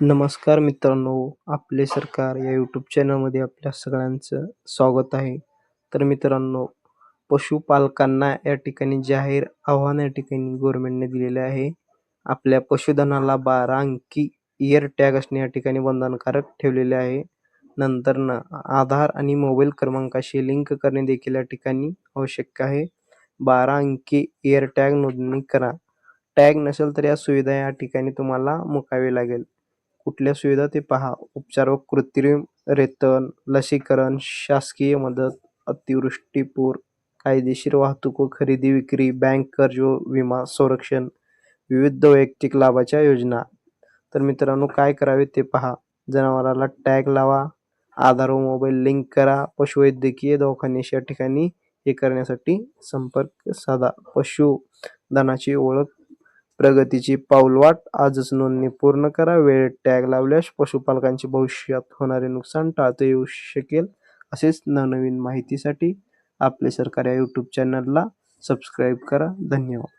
नमस्कार मित्रांनो, आपले सरकार या यूट्यूब चॅनलमध्ये आपल्या सगळ्यांचं स्वागत आहे. तर मित्रांनो, पशुपालकांना या ठिकाणी जाहीर आव्हान या ठिकाणी गव्हर्नमेंटने दिलेले आहे. आपल्या पशुधनाला 12 अंकी इयर टॅग असणे या ठिकाणी बंधनकारक ठेवलेले आहे. नंतरनं आधार आणि मोबाईल क्रमांकाशी लिंक करणे देखील या ठिकाणी आवश्यक आहे. 12 अंकी इयर टॅग नोंदणी करा. टॅग नसेल तर या सुविधा या ठिकाणी तुम्हाला मुकावी लागेल. कुठल्या सुविधा ते पहा. उपचार व कृत्रिम रेतन, लसीकरण, शासकीय मदत, अतिवृष्टी, पूर, कायदेशीर वाहतूक व खरेदी विक्री, बँक कर्ज व विमा संरक्षण, विविध वैयक्तिक लाभाच्या योजना. तर मित्रांनो, काय करावे ते पहा. जनावराला टॅग लावा, आधार व मोबाईल लिंक करा, पशुवैद्यकीय दवाखान्याशी या ठिकाणी हे करण्यासाठी संपर्क साधा. पशुधनाची ओळख, प्रगतीची पाऊलवाट, आजच नोंदणी पूर्ण करा. वेळेत टॅग लावल्यास पशुपालकांचे भविष्यात होणारे नुकसान टाळता येऊ शकेल. असेच नवनवीन माहितीसाठी आपले सरकार या यूट्यूब चॅनलला सबस्क्राईब करा. धन्यवाद.